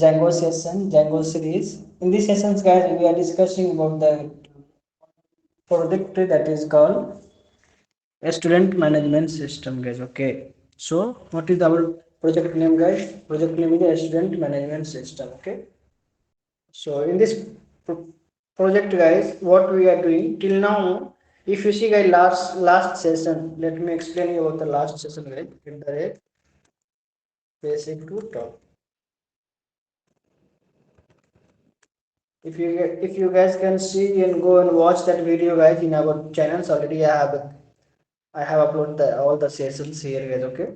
Django session, Django series. In these sessions, guys, we are discussing about the project that is called a student management system, guys. Okay. So, what is our project name, guys? Project name is a student management system. Okay. So, in this project, guys, what we are doing till now, if you see, guys, last session, let me explain you about the last session, guys. Get the rate basic to top. If you guys can see and go and watch that video, guys, in our channels already, I have uploaded all the sessions here, guys. Okay,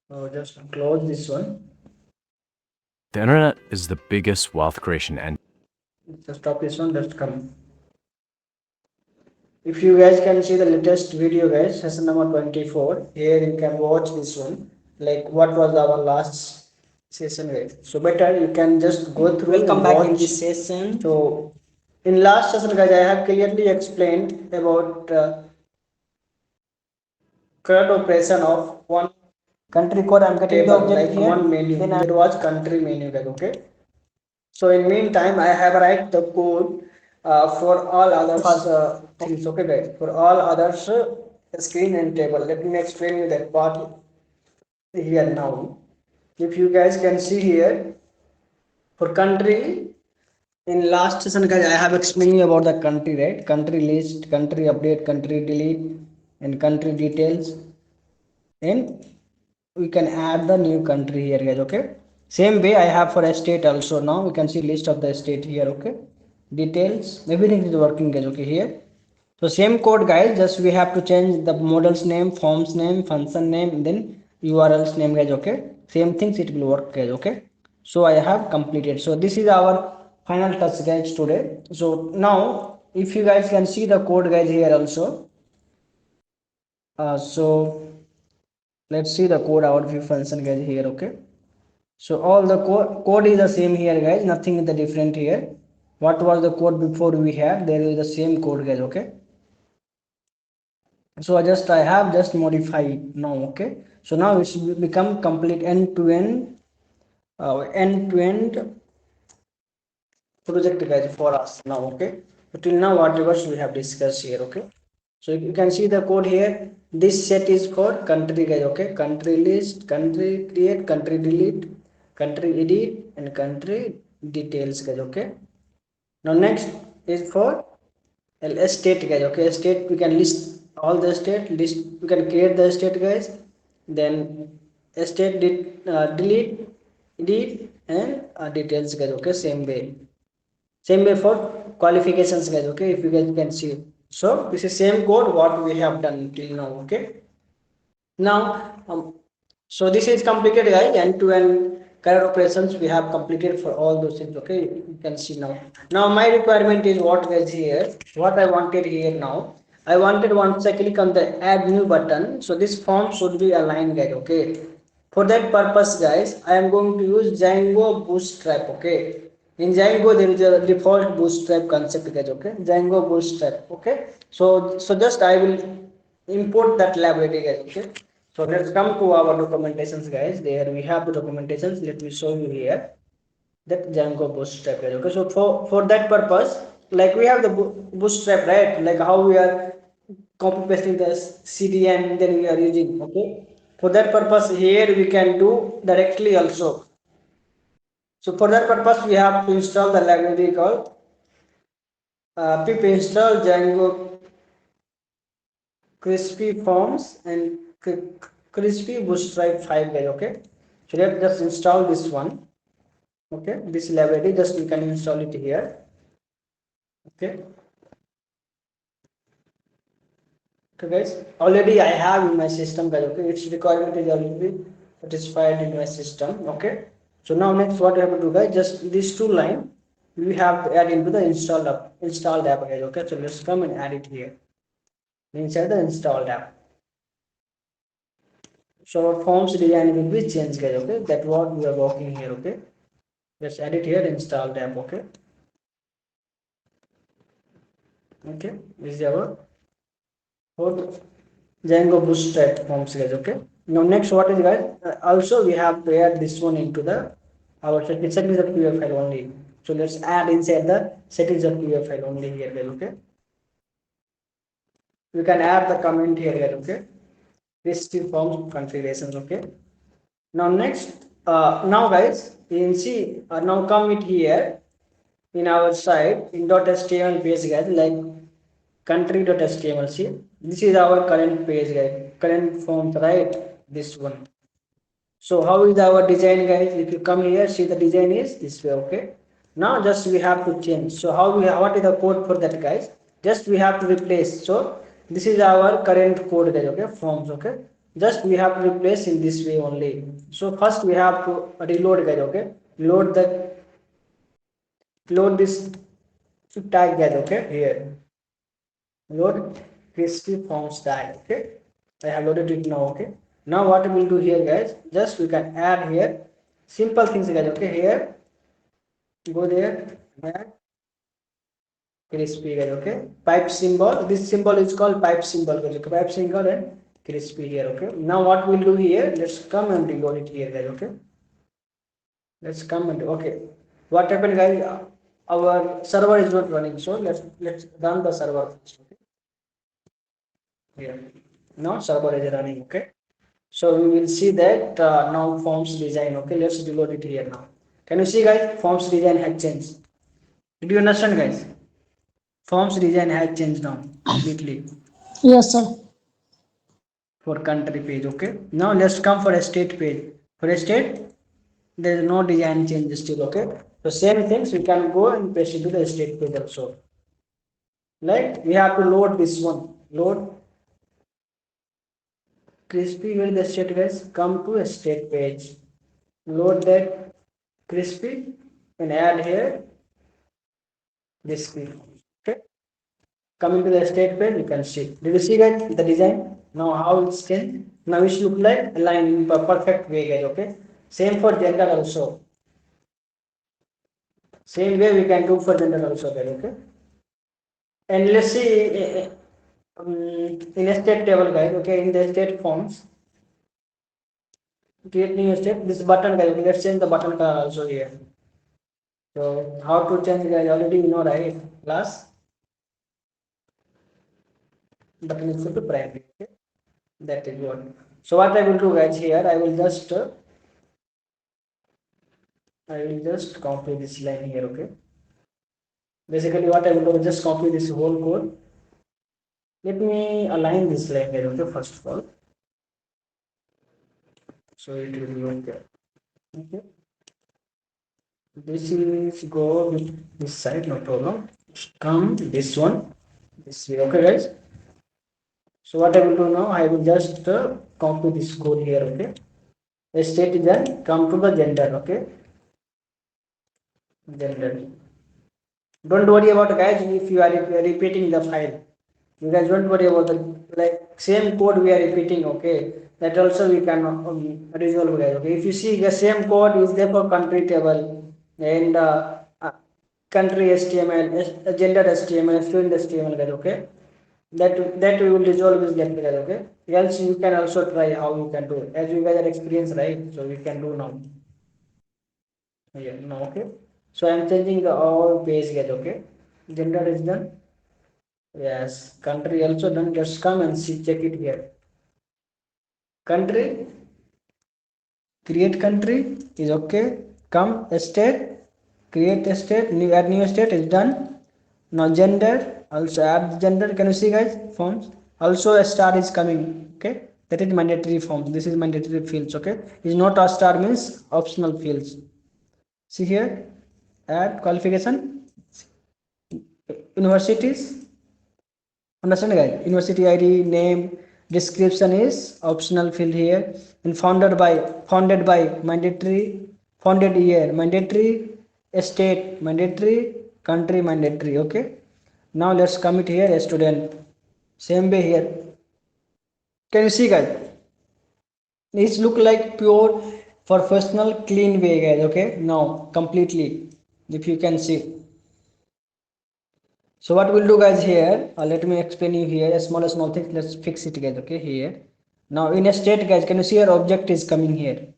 so just close this one. The internet is the biggest wealth creation engine. Just stop this one. Just come. If you guys can see the latest video, guys, session number 24. Here you can watch this one. Like what was our last session, guys. So better you can just go through. Welcome back in this session. So in last session, guys, I have clearly explained about CRUD operation of one country code. I'm getting table, the object like here. One menu. Then there was country menu, guys. Okay. So in meantime, I have write the code for all other things. Okay, guys. For all others, screen and table. Let me explain you that part here now. If you guys can see here, for country, in last session, guys, I have explained you about the country, right? Country list, country update, country delete, and country details. And we can add the new country here, guys. Okay, same way I have for a state also. Now we can see list of the state here. Okay, details, everything is working, guys. Okay, here, so same code, guys, just we have to change the model's name, forms name, function name, and then url's name, guys. Okay, same things it will work, guys. Okay, so I have completed. So this is our final touch, guys, today. So now if you guys can see the code, guys, here also. So let's see the code outview function, guys, here. Okay, so all the code is the same here, guys, nothing is the different here. What was the code before we had, there is the same code, guys. Okay, so I have just modified now. Okay, so now it should become complete end-to-end project, guys, for us now. Okay, so till now whatever we have discussed here. Okay, so you can see the code here. This set is for country, guys. Okay, country list, country create, country delete, country edit, and country details, guys. Okay, now next is for state, guys. Okay, state, we can list all the state list, we can create the state, guys. Then state delete, edit, and details, guys. Okay, same way for qualifications, guys. Okay, if you guys can see, so this is same code what we have done till now. Okay, now so this is completed, guys. End to end current operations we have completed for all those things. Okay, you can see now my requirement is what, guys, here. What I wanted here now, I wanted, once I click on the add new button, so this form should be aligned, guys. Okay, for that purpose, guys, I am going to use Django Bootstrap. Okay, in Django there is a default Bootstrap concept, guys. Okay, Django Bootstrap. Okay, so just I will import that library, guys. Okay, so let's come to our documentations, guys. There we have the documentations. Let me show you here that Django Bootstrap, guys. Okay, so for that purpose, like we have the Bootstrap, right? Like how we are copy pasting the CDN, then we are using. Okay, for that purpose here we can do directly also. So for that purpose we have to install the library called pip install Django crispy forms and crispy bootstrap 5, guys. Okay, so let's just install this one. Okay, this library, just we can install it here. Okay, okay, guys, already I have in my system, guys. Okay, its requirement is already satisfied in my system. Okay, so now next what we have to do, guys, just these two line we have to add into the installed app, guys. Okay, so let's come and add it here inside the installed app. So our forms design will be changed, guys. Okay, that what we are working here. Okay, let's add it here, installed app. Okay, okay, this is our for Django Bootstrap forms, guys. Okay, Now next what is guys, also we have to add this one into the our settings.py file only. So let's add inside the settings.py file only here guys. Okay, we can add the comment here guys. Okay, crispy forms configurations. Okay, now next now guys you can see now come it here in our site in .html page guys, like country.html. see, this is our current page guys, current forms, right? This one. So how is our design guys? If you come here, see the design is this way. Okay, now just we have to change. So how we have, what is the code for that guys? Just we have to replace. So this is our current code guys. Okay, forms. Okay, just we have to replace in this way only. So first we have to reload guys. Okay, load this tag guys. Okay, here load crispy forms tag. Okay, I have loaded it now. Okay, now what we will do here guys, just we can add here simple things guys. Okay, here go there, add crispy guys. Okay, pipe symbol, this symbol is called pipe symbol guys. Okay, pipe symbol and crispy here. Okay, now what we'll do here, let's come and reload it here guys. Okay, let's come and okay, what happened guys, our server is not running, so let's run the server first. Okay, here now server is running. Okay, so we will see that now forms design. Okay, let's reload it here now. Can you see guys, forms design has changed? Did you understand guys? Forms design has changed now completely Yes, sir. for country page. Okay, now let's come for a state page. For a state there is no design change still. Okay, so same things we can go and paste into the state page also. Like we have to load this one, load crispy, where the state guys, come to a state page, load that crispy and add here this field. Okay, coming to the state page, you can see, did you see guys the design now how it's changed? Now it look like a line in perfect way guys. Okay, same for gender also, same way we can do for gender also guys. Okay, and let's see in a state table guys. Okay, in the state forms, create new state, this button guys. Okay, let's change the button color also here. So how to change guys, already you know right, class button is to primary. Okay, that is what. So what I will do guys here, I will just copy this line here. Okay, basically what I will do is just copy this whole code. Let me align this line here. Okay, first of all, so it will be okay. Okay, this is go with this side, no problem. Come this one this way. Okay guys, so what I will do now, I will just copy this code here. Okay, the state is then come to the gender. Okay, gender, don't worry about guys if you are repeating the file, you guys don't worry about the like same code we are repeating. Okay, that also we can resolve guys. Okay, if you see the same code is there for country table and country html, gender html, student html guys. Okay, that we will resolve with that guys. Okay, else you can also try how you can do it, as you guys are experienced, right? So we can do now. Yeah, no. Okay, so I'm changing the all page guys. Okay, gender is done. Yes, country also done. Just come and see, check it here. Country, create country is okay. Come state, create a state, new add new state is done. Now gender, also add gender. Can you see guys, forms also a star is coming. Okay, that is mandatory forms, this is mandatory fields. Okay, is not a star means optional fields. See here, add qualification, universities, understand guys, university id, name, description is optional field here, and founded by mandatory, founded year mandatory, state mandatory, country mandatory. Okay, now let's commit here a student, same way here. Can you see guys, it look like pure professional clean way guys. Okay, now completely, if you can see. So what we'll do guys here, let me explain you here a small thing, let's fix it guys. Okay, here Now in a state, guys, can you see our object is coming here?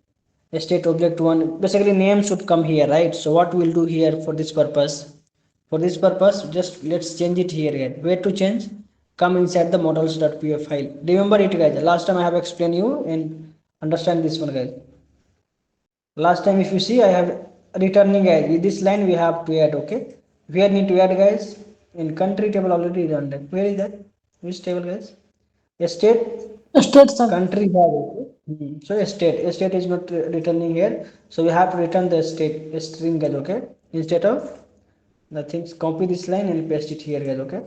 A state object one, basically name should come here, right? So what we'll do here for this purpose? For this purpose, just let's change it here again. Where to change? Come inside the models.py file. Remember it, guys. Last time I have explained you and understand this one, guys. Last time if you see, I have returning, guys. With this line we have to add, okay? Where need to add, guys? In country table already done that. Where is that? Which table, guys? A state State, sir. country have it. So a state is not returning here. So we have to return the state a string, guys, okay? Instead of the things, copy this line and paste it here, guys, okay?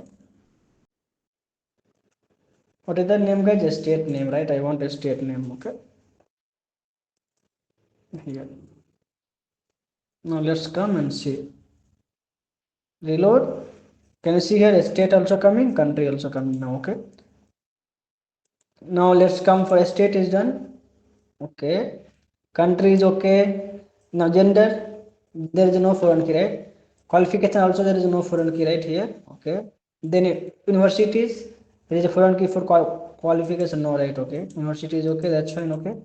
What is the name, guys? A state name, right? I want a state name, okay? Here. Now let's come and see. Reload. Can you see here a state also coming, country also coming now, okay? Now let's come for a state is done. Okay. Country is okay. Now gender, there is no foreign key, right? Qualification also there is no foreign key right here. Okay. Then universities, there is a foreign key for qualification, no, right? Okay. University is okay, that's fine, okay.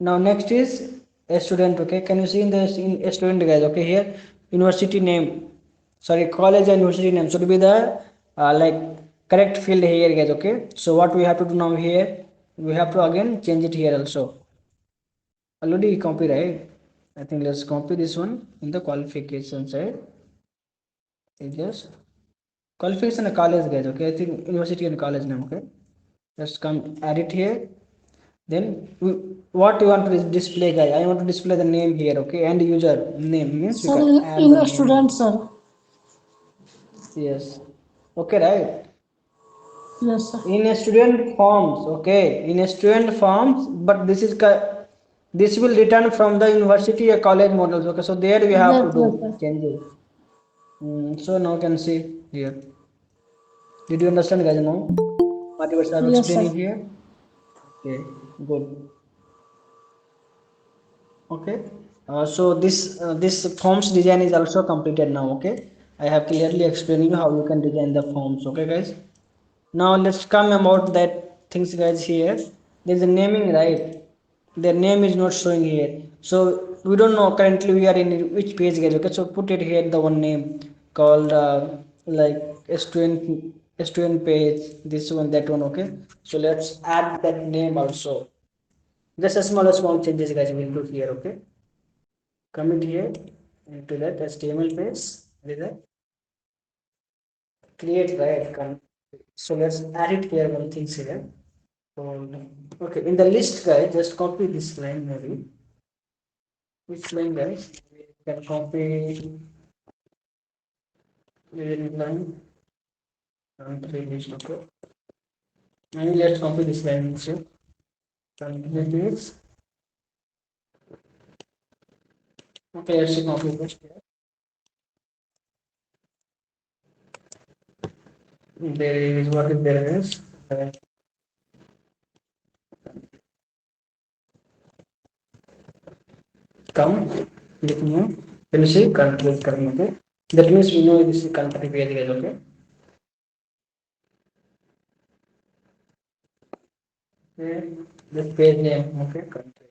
Now next is a student, okay. Can you see in this in a student, guys, okay? Here university name, sorry, college and university name should be the like correct field here, guys, okay. So what we have to do now here, we have to again change it here also. Already copy, right? I think let's copy this one in the qualification side. It just qualification and college, guys, okay. I think university and college name, okay. Just come add it here. Then what you want to display, guys? I want to display the name here, okay. And user name means we Sir, can add in the a name. student, sir. Yes, okay, right. Yes, sir. In a student forms, okay, in a student forms, but this is this will return from the university or college models, okay. So there we have to Yes, do yes, sir. changes. So now can see here. Did you understand, guys? Now what you are Yes, sir. explaining here? Okay, good. Okay. So this forms design is also completed now, okay. I have clearly explained you how you can design the forms, okay, guys. Now let's come about that things, guys. Here there's a naming, right? Their name is not showing here, so we don't know currently we are in which page, guys, okay. So put it here, the one name called like student page, this one, that one, okay. So let's add that name also. Just a small changes, guys, we'll do here, okay. Commit here into that HTML page. What is that? Create, right? So let's add it here, one thing here. So, okay, in the list, guys, just copy this line maybe. Which line, guys? We can copy the line. Country list, okay. Maybe let's copy this line also. Country list. Okay, let's copy this here. There is what is there is. Come, click new. Can you see country is coming, okay? That means we know this is country page, guys, okay? Okay, this page name, okay, country.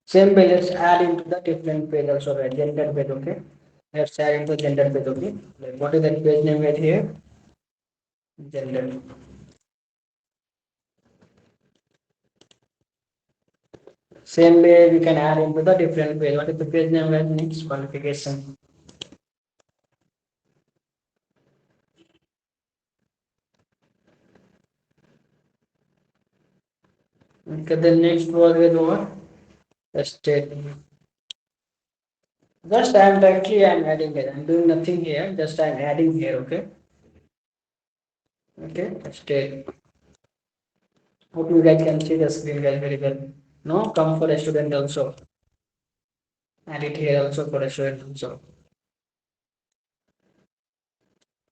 Same page, let's add into the different page also, right? Gender page, okay? Let's add into gender page, okay? Like what is that page name right here? Gender. Same way we can add into the different page. What is the page name, right? Next qualification. Okay, the next was with what? State. Just I'm adding it. I'm doing nothing here. Just I'm adding here. Okay. Okay. State. Hope you guys can see the screen, guys, very well. No, come for a student also. Add it here also for a student also.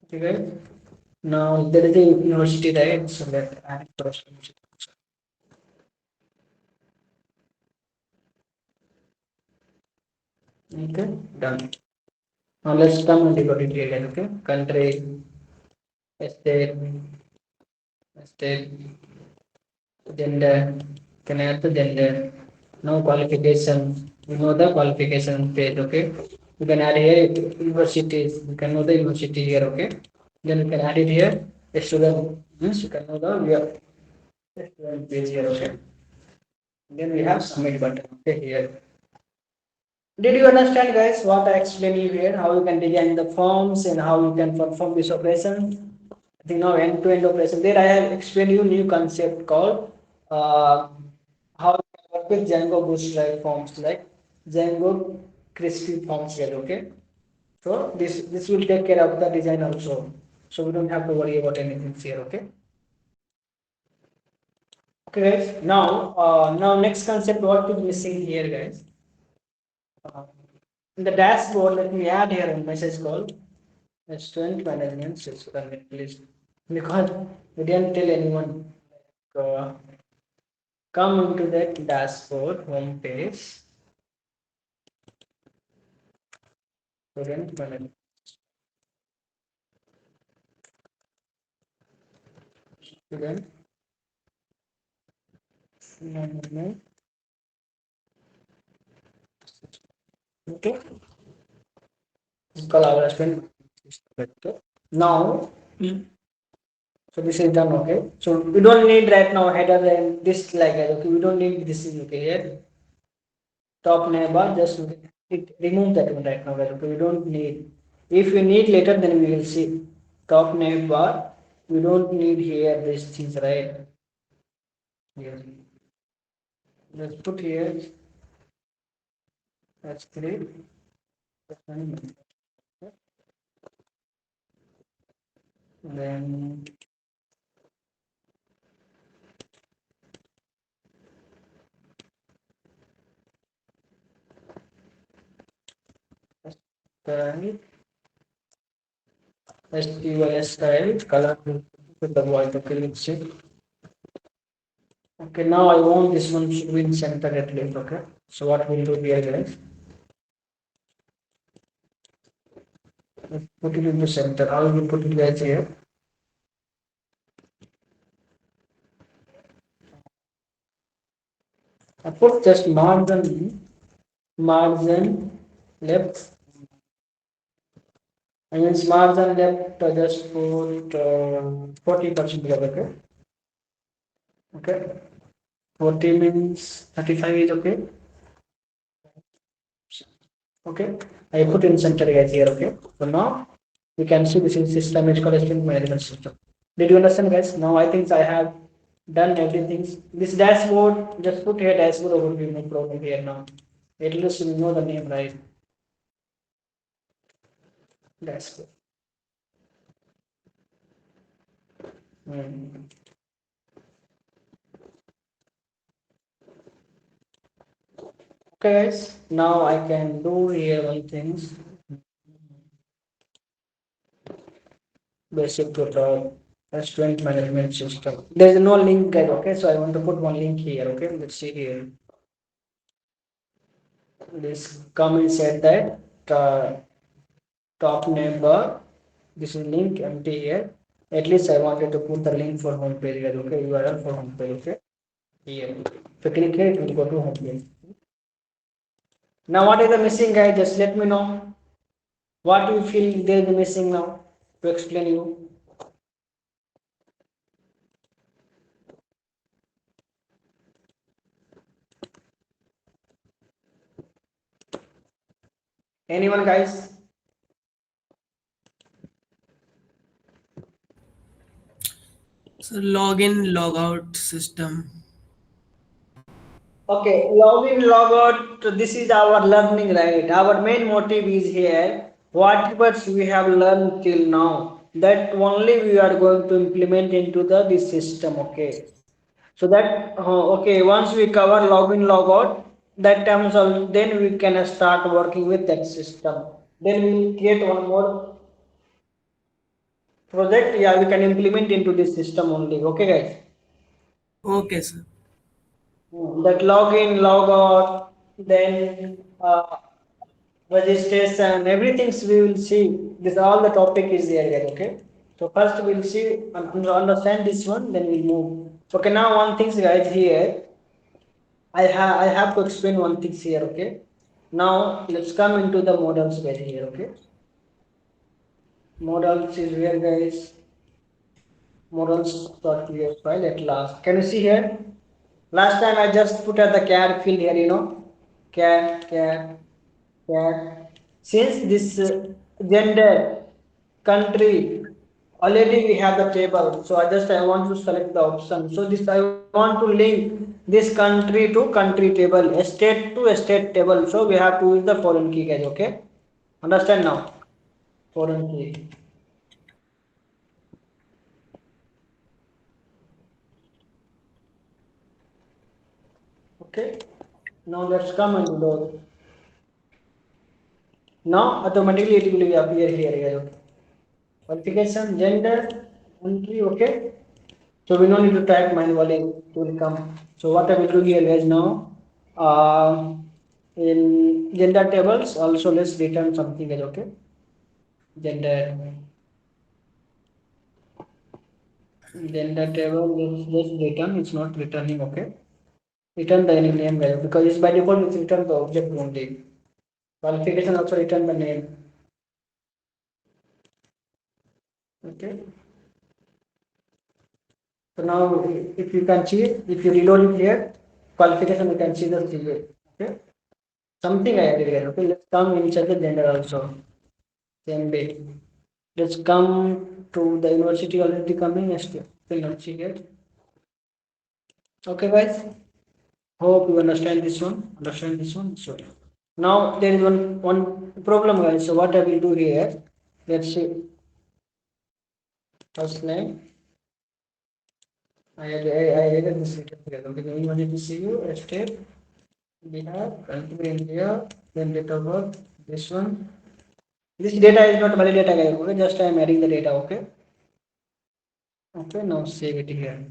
Okay, guys. Now there is a university, right? So let add it for a student. Okay. Done. Now let's come and decode it again. Okay, country, state, state, gender. Can I add the gender? No qualification. You know the qualification page. Okay, you can add here universities. You can know the university here. Okay, then you can add it here. A student means you can know the student page here. Okay, then we have submit button. Okay, here. Did you understand, guys, what I explained you here? How you can design the forms and how you can perform this operation? I think now end-to-end operation. There I have explained you new concept called how you can work with Django Bootstrap forms, like Django crispy forms here. Okay, so this will take care of the design also. So we don't have to worry about anything here. Okay. Okay, guys. Now next concept. What is missing here, guys? Uh, in the dashboard, let me add here a message called student management system, please, because we didn't tell anyone. Uh, Come into that dashboard home page. Student management. Student management. Okay. It's called our student. Now, so this is done. Okay. So we don't need right now header and this like that. Okay. We don't need this is okay here. Top neighbor, just remove that one right now, guys. Okay, we don't need. If we need later, then we will see. Top neighbor, we don't need here these things, right? Here, let's put here. That's great. Then style, STY style, color with the white. Okay, let's see. Okay, now I want this one should be in center at least. Okay, so what we'll do here, guys? Let's put it into center. How will we put it, guys, here? I put just margin left. I mean margin left, just put 40% okay. Okay. 40 means 35 is okay. Okay. I put in center guys here. Okay. So now you can see this is system is called student management system. Did you understand, guys? Now I think I have done everything. This dashboard, just put here dashboard overview, no problem here now. At least you know the name, right? Dashboard. Hmm. Okay, guys, now I can do here one things. Basic tutorial restaurant management system. There is no link, guys. Okay, so I want to put one link here. Okay, let's see here. This comment said that top name bar. This is link empty here. At least I wanted to put the link for home page, guys. Okay, URL for home page. Okay, here. If you click here, it will go to home page. Now, what is the missing, guys? Just let me know. What you feel there is missing now to explain you. Anyone, guys? So login, logout system. Okay, login, logout. This is our learning, right? Our main motive is here. Whatever we have learned till now, that only we are going to implement into the this system. Okay, so that okay. Once we cover login, logout, that terms of then we can start working with that system. Then we will create one more project. Yeah, we can implement into this system only. Okay, guys. Okay, sir. That login, logout, then registration, everything we will see. This all the topic is there, guys. Okay. So first we'll see and understand this one, then we'll move. Okay. Now one thing, guys, here. I have to explain one thing here. Okay. Now let's come into the models guys here. Okay. Models is where, guys, models.py file at last. Can you see here? Last time I just put at the cat field here, cat. Since this gender, country, already we have the table. So I want to select the option. So this I want to link this country to country table, state to state table. So we have to use the foreign key, guys. Okay, understand now? Foreign key. Okay. Now let's come and load. Now automatically it will appear here, guys. Okay. Qualification, gender, country. Okay. So we don't need to type manually, it will come. So what I will do here is now, in gender tables also let's return something as okay. Gender gender table let's return, it's not returning, okay. Return the any name guys, because it's by default it's return the object only. Qualification also return the name. Okay. So now if you can see, if you reload it here, qualification you can see the CV. Okay. Something I added here. Okay, let's come inside the gender also. Same way. Let's come to the university already coming next year. Will not see it. Okay, guys. Hope you understand this one. Understand this one. Sorry. Now there is one problem, guys. So what I will do here? Let's see. First name. I added this together. Okay, the university CU, state, Bihar, country India, then date of birth. This one. This data is not valid data, guys. Okay, just I am adding the data. Okay. Okay. Now save it here.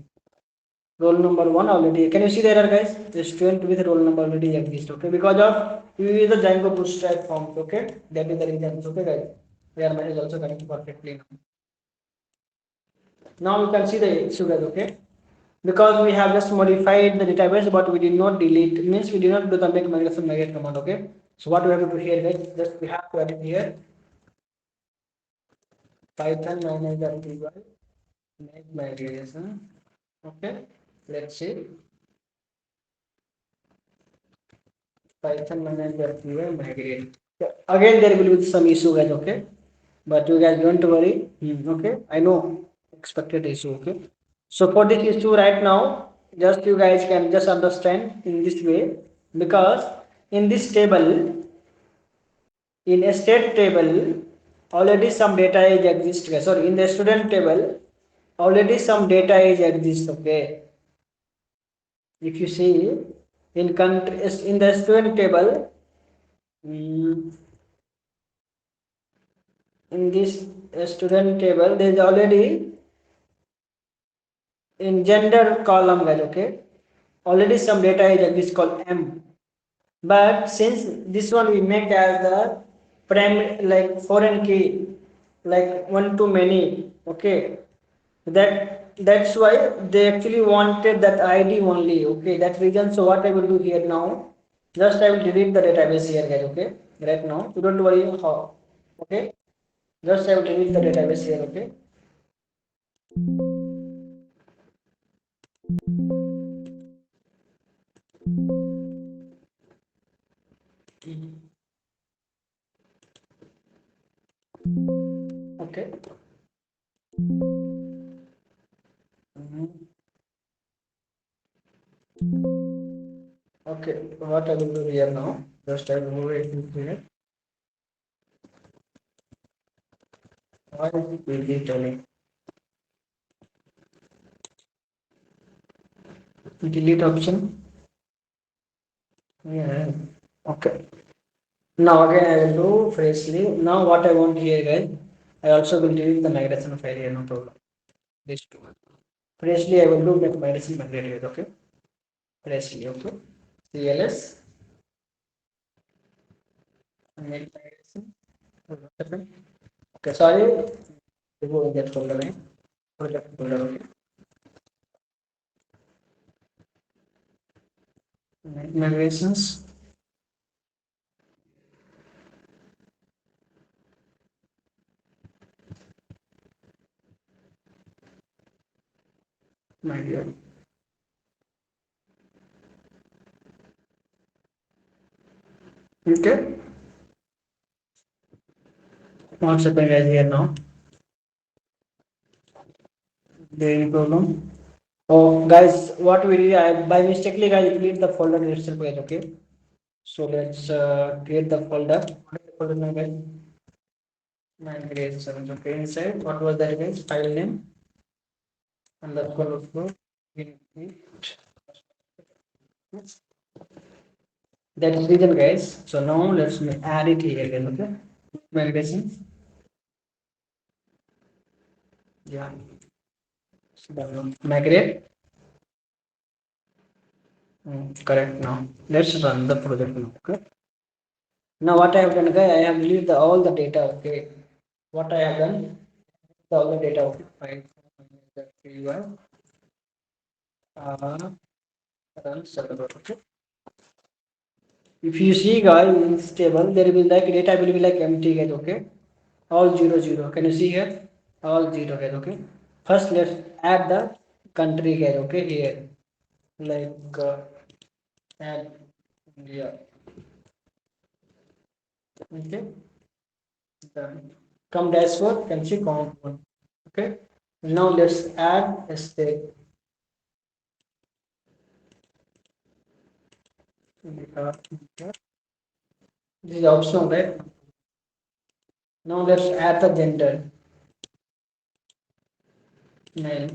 Roll number one already. Can you see the error, guys? The student with roll number already exists. Okay, because of you use the Django Bootstrap forms. Okay, that is the reason. Okay, guys. Their message also coming perfectly now. Now you can see the issue, guys. Okay, because we have just modified the database, but we did not delete. It means we did not do the make migration migrate command. Okay, so what we have to do here, guys? Just we have to add it here. Python manager.py make migration. Okay, let's see. Python manager QA migrate. Again, there will be some issue, guys. Okay, but you guys don't worry. Okay, I know expected issue. Okay, so for this issue right now, just you guys can just understand in this way, because in this table, in a state table, already some data is exist. Sorry, in the student table, already some data is exist. Okay, if you see in country in the student table. mm, in this student table there is already in gender column, guys. Okay, already some data is this called m, but since this one we make as the primary like foreign key, like one to many. Okay, that's why they actually wanted that id only. Okay, that reason. So what I will do here now, just I will delete the database here, guys. Okay, right now you don't worry how. Okay, just I will delete the database here. Okay. Okay. Mhm. Okay, what I will do here now, just I will move it into here. Why is it really telling? Delete option. Yeah. Okay. Now again I will do freshly. Now what I want here, guys, I also will delete the migration file here, no problem. This two. Freshly I will do make migration migrate, okay? Freshly, okay. CLS. Mail migration. Okay, sorry. Go in that folder, right? Project folder, okay. Mail migrations. My dear. Okay. What's happening guys here now? There any problem? Oh, guys, what we did, I by mistakenly guys delete the folder itself, guys. Okay. So let's create the folder. What is the folder name, guys? Migrations. Okay. Inside, what was that, guys? File name underscore flow. That's the reason, guys. So now let's add it here again. Okay. Migration. Yeah. Migrate. Correct now. Let's run the project now. Okay. Now what I have done, guys, I have deleted all the data. Okay. What I have done, all the data. Okay. File. Run server. Okay. If you see, guys, in this table, there will be like data will be like empty, guys. Okay. All 0 0. Can you see here? All 0, guys. Okay. First, let's add the country, guys. Okay. Here, like add India. Okay. Done. Come dashboard, can see count one. Okay. Now let's add a state. This is optional, right? Now let's add the gender. Male.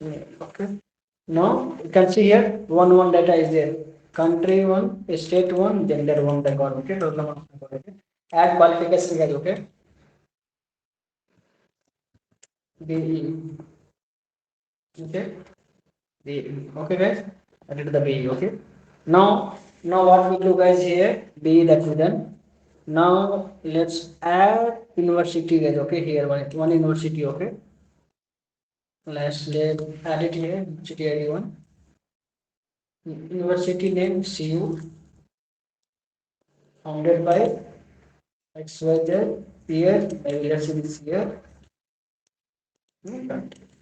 Male. Okay. Now you can see here one data is there. Country one, state one, gender one. The got okay. Total one. Okay. Add qualification guys. Okay. BE. Okay. BE. Okay, guys. I did the BE. Okay. Now what we do, guys, here BE that we done. Now let's add university, guys. Okay. Here one university. Okay. Let's add it here. University ID one. University name CU. Founded by XYZ year. Let's see this year.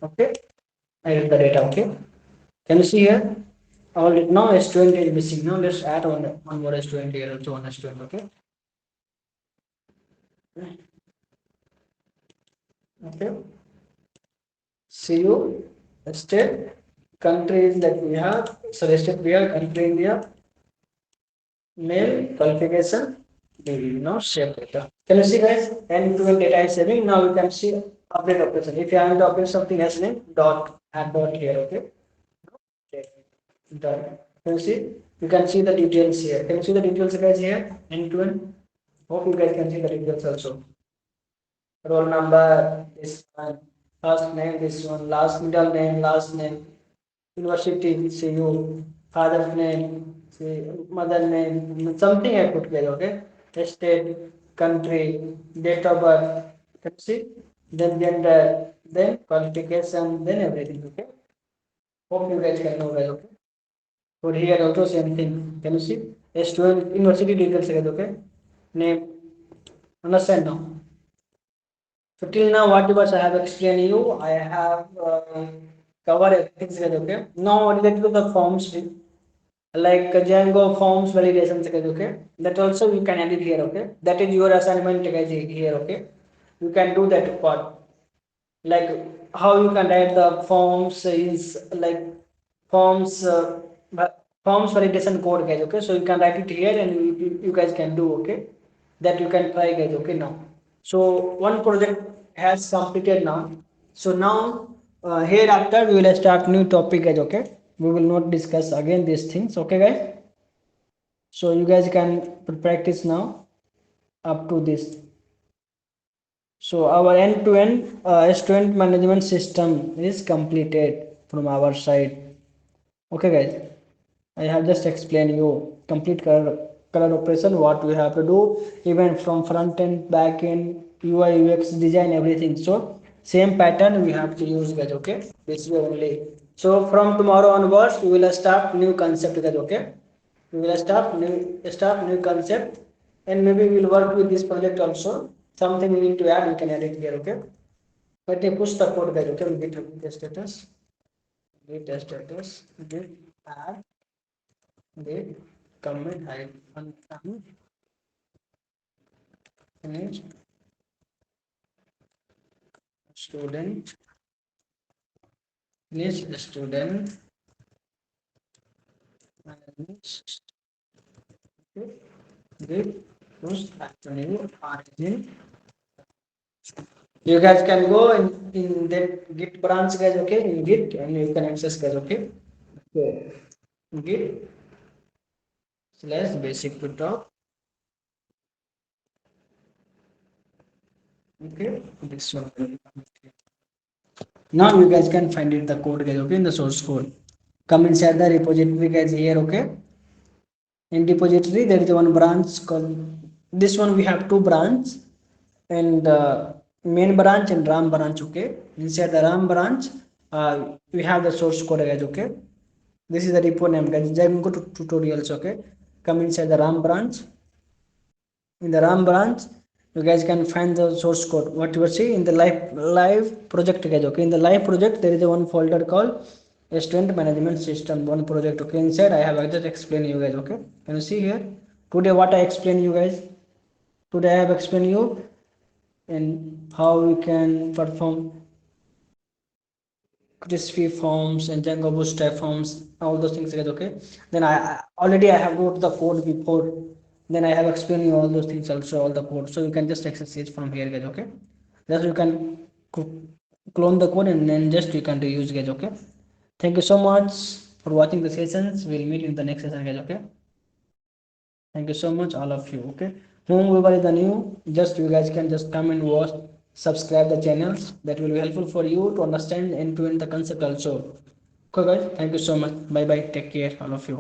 Okay. I have the data. Okay. Can you see here? All now S20 is missing. Now let's add one more S20 here. Also one S20. Okay. Okay. CU state countries that we have. So state we have country India. Mail qualification. Now save data. Can you see, guys? End-to-end data is saving. Now you can see update operation. If you have to update something as name dot add dot here. Okay. Done. Can you see? You can see the details here. Can you see the details, guys, here? End-to-end. Hope you guys can see the details also. Roll number, this one, first name, this one, last middle name, last name, university, see you, father's name, see mother name, something I put there, okay? State, country, date of birth, can you see? Then gender, then qualification, then everything, okay? Hope you guys can know well, okay? For here also same thing. Can you see? S12 university details, okay? Name. Understand now? So till now, whatever I have explained you, I have covered everything, okay? Now related to the forms, like Django forms validation, okay? That also you can edit here, okay? That is your assignment here, okay? You can do that part. Like how you can write the forms is like forms forms validation code, guys. Okay, so you can write it here and you guys can do, okay, that you can try, guys. Okay, now so one project has completed now. So now hereafter we will start new topic, guys. Okay, we will not discuss again these things, okay, guys. So you guys can practice now up to this. So our end-to-end student management system is completed from our side. Okay, guys. I have just explained you complete color operation what we have to do, even from front end, back end, UI, UX, design, everything. So same pattern we have to use, guys. Okay, this way only. So from tomorrow onwards, we will start new concept, guys. Okay, we will start new concept, and maybe we will work with this project also. Something we need to add, we can add it here. Okay, let me push the code, guys. Okay, we get the status, git add, git commit hyphen finish student student manage, git push new origin. You guys can go in that git branch, guys. Okay, in git, and you can access, guys. Okay, okay. Git slash basic to top. Okay, this one. Now you guys can find it the code, guys. Okay, in the source code. Come inside the repository, guys. Here, okay. In repository, there is one branch called this one. We have two branch, and main branch and RAM branch. Okay, inside the RAM branch, we have the source code, guys. Okay, this is the repo name, guys. Django tutorials. Okay, come inside the RAM branch. In the RAM branch, you guys can find the source code what you see in the live project, guys. Okay, in the live project there is a one folder called student management system, one project. Okay, inside I have just explained you, guys. Okay, can you see here today what I explained you, guys? Today I have explained you and how we can perform crispy forms and Django Bootstrap forms, all those things, guys. Okay, then I already I have wrote the code before, then I have explained you all those things also, all the code, so you can just access it from here, guys. Okay, just you can clone the code and then just you can reuse, guys. Okay, thank you so much for watching the sessions. We'll meet in the next session, guys. Okay, thank you so much, all of you. Okay, whomever is the new, just you guys can just come and watch, subscribe the channels. That will be helpful for you to understand and to end the concept also. Okay, guys, thank you so much. Bye bye, take care, all of you.